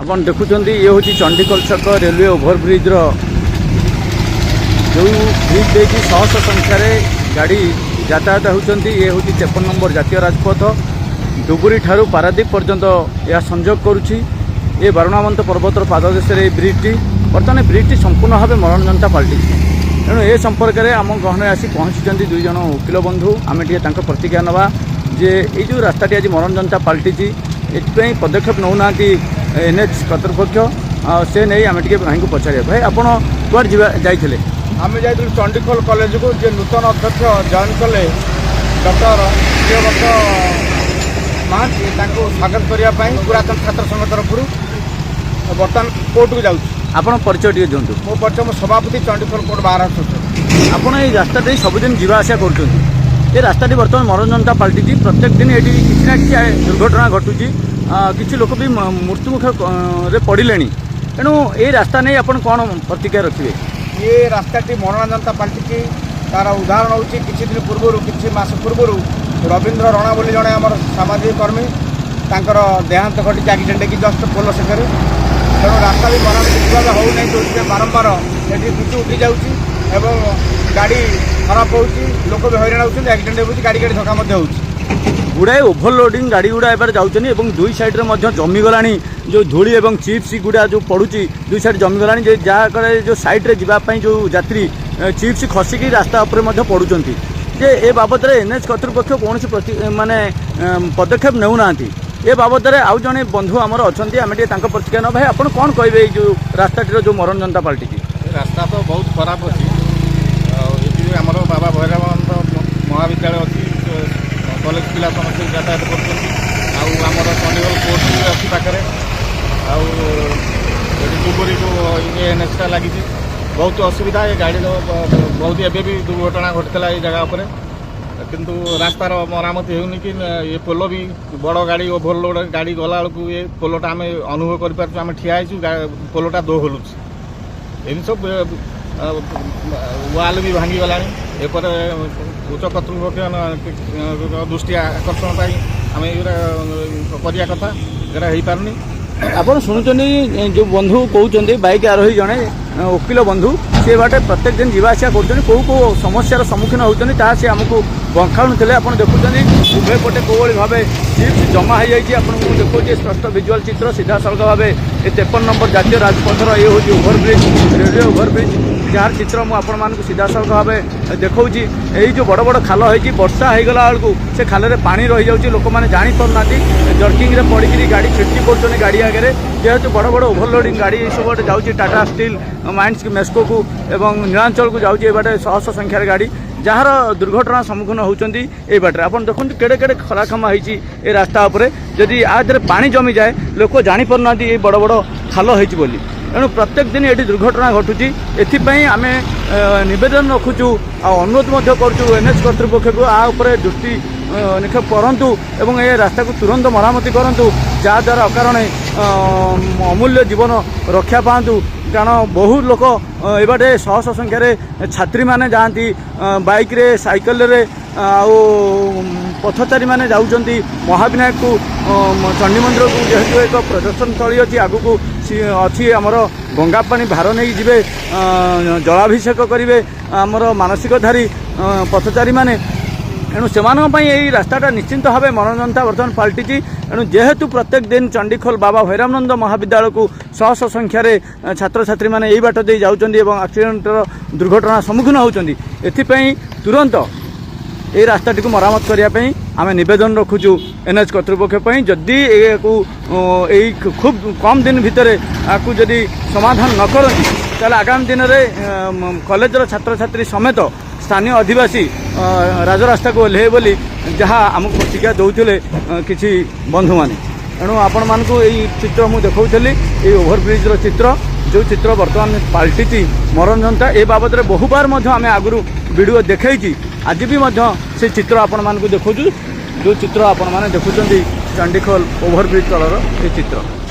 अपन देखुं ये हूँ चंडीखोल छक रेलवे ओभरब्रिज जो ब्रिज देखिए शह शह संख्यार गाड़ी यातायात होती ये हूँ 53 नंबर जातीय राजपथ डुबुरी ठारू पारादीप पर्यंत यह संजोग करुच्ची ये बारुणावंत पर्वतर पाददेश ब्रिजटी बर्तमान ब्रिजटी संपूर्ण भाव मनोरंजनता पलटि तेणु ए संपर्क में आम गहन आसी पहुँची दुई जन वकिल बंधु आम टे प्रतिज्ञा नवा जे ये रास्ताटी आज मनोरंजनता पलटि ये पदक्षेप नौना एनएच कर्तृपक्ष से नहीं आम टे भाई को पचारे भाई आपड़ कुआड जाइए आम जाइलु चंडीखोल कॉलेज को जे नूतन अध्यक्ष जॉइन कले डॉक्टर प्रियव्रत महांती स्वागत करने पुरातन छात्र संघ तरफ बर्तमान कोर्ट को जाऊँ आपन परिचय टे दिंतु मो परिचय मो सभापति चंडीखोल कोर्ट बार आपड़ ये रास्ता सबुदिन जा आसा कर रास्ता बर्तमान मनोरंजनता पलटि प्रत्येक दिन ये किसी ना कि दुर्घटना घटुची किसी लोक भी मृत्युमुख पड़े तेणु ये रास्ता नहीं आपन कौन प्रतिक्रिया रखिए ये रास्ताटी मनोरंजनता पलटि तार उदाहरण हूँ किसी दिन पूर्व किसी मास पूर्व रवींद्र रणा बोली जड़े आम सामाजिक कर्मी तांकर देहांत घटी एक्सीडेंट की जस्ट पोल सेकरे तेणु रास्ता भी मरामती भाव होना जो बारंबार ये पिचु उठी जाऊँगी गाड़ी खराब होती लोक भी हईराण होती एक्सीडेंट हो गाड़ी गाड़ी धक्का हो गुड़ाए ओभरलोडिंग गाड़ी गुड़ा एबार जाऊँगी दुई साइड में जमीगला जो धूली और चिप्स गुड़ा जो पड़ुची दुई साइड जमीगला जहाँ जो सैड्रे जावाई जो यात्री चिप्स खसिकी रास्ता उपर पड़ुंट जे ए बाबद एनएच कर्तृपक्ष कौन माने पदक्षेप नौना ए बाबद आउ जड़े बंधु आमर अच्छा आम टे प्रतिक्रिया न भाई आप कौन कहे जो रास्ताटीर जो मनोरंजनता पलटि रास्ता तो बहुत खराब अच्छी आम बाबा भैरवानंद महाविद्यालय अच्छी कॉलेज पिला समस्त यातायात कर चंडीगढ़ कोर्ट भी अच्छी पाखे डुबुरी जो एनएचटा लगी बहुत असुविधा ये गाड़ी बहुत एवं भी दुर्घटना घटता ये जगह पर किंतु रास्तार मरामती होनी कि ये पोल भी बड़ गाड़ी ओभरलोड गाड़ी गला बेलू ये पोलटा आम अनुभव कर ठिया पोलटा दो होलुच एम सब वाल भी भांगी गला एपर उच्च कर्तृपक्ष दृष्टि आकर्षण आम ये कथा जरा हो पारनी आपड़ शुणुं जो बंधु कहते बाइक आरोही जड़े वकिल बंधु से बाटे प्रत्येक दिन जावासा कर समस्यार सम्मुखीन होती सी आमको बंखाणु थे आप देखुं उभय पटे कौन भाव चिप्स जमा हो जाए देखिए स्पष्ट विजुआल चित्र सीधा सड़क भाव ये 53 नंबर जातीय राजपथर ये हूँ ओभरब्रिज रेलवे ओभरब्रिज जार चित्र मुझे सीधा सड़क भाव देखा यही जो बड़ बड़ खाल हो वर्षा हो गला बेलू से खाल में पानी रही जाऊँगी लोक मैंने जापना जर्किंग पड़ी गाड़ी छिटकी पड़े गाड़ी आगे जेहेतु बड़ बड़ ओभरलोडिंग गाड़ी सब जाऊँगी टाटा स्टील माइंस मेस्को को एवं नीलांचल को जाऊँगी बाटे शह शह संख्यार गाड़ी जार दुर्घटना सम्मुखीन होती ये बाटे आप देखते केड़े केड़े खराखमा होती ये रास्ता उपरे जदि आधे पानी जमी जाए लोक जापना ये बड़ बड़ खाल होती तेणु प्रत्येक दिन ये दुर्घटना घटुची एपाई आम नवेदन रखुचु अनुरोध करुँ एनएच कर्तृपक्ष को आउे दृष्टि निक्षेप करूँ एवं ये रास्ता को तुरंत मरामती करूँ जहाद्वारा अकारण अमूल्य जीवन रक्षा पातु कारण बहु लोक एबाटे शह शह संख्यार छात्री मैंने जाती बाइक रे साइकल रे पथचारी मैंने जाऊँगी महाविनायक को चंडी मंदिर को जेहेतु एक प्रदर्शन स्थली अच्छी आगू अच्छी आमर गंगा पानी भार नहीं जीवे जलाभिषेक करेंगे आमर मानसिकधारी पथचारी मैंने एणु से रास्ताटा निश्चिंत भाव मनोरंजनता बर्तमान पलटि एणु जेहेतु प्रत्येक दिन चंडीखोल बाबा भैरवानंद महाविद्यालय को शह शह संख्यार छात्र छात्री मैंने यही बाट दे जाउछन्ती एवं एक्सीडेंटर दुर्घटना सम्मुखीन होउछन्ती एथिपई तुरंत ये रास्ताटी को मरामत करने आम नवेदन रखुचु एनएच कर्तृपक्ष जदि खूब कम दिन भितर आपको जदि समाधान न करती ताले आगामी दिन में कॉलेजर छात्र छात्री समेत स्थानीय आदिवासी राजरास्ता को ओह्ले बोली जहाँ आमको प्रतिज्ञा दौले किसी बंधु मैंने तेणु आपण मानक यही चित्र मुझे देखी ये ओभरब्रिज चित्र जो चित्र बर्तमान पलटि मनोरंजनता ए बाबद बहु बार आम आगु वीडियो देखी आज भी से चित्र आपण मानक देखु जो चित्र आपण मैंने देखुं चंडीखोल ओभरब्रिज तलर ये चित्र।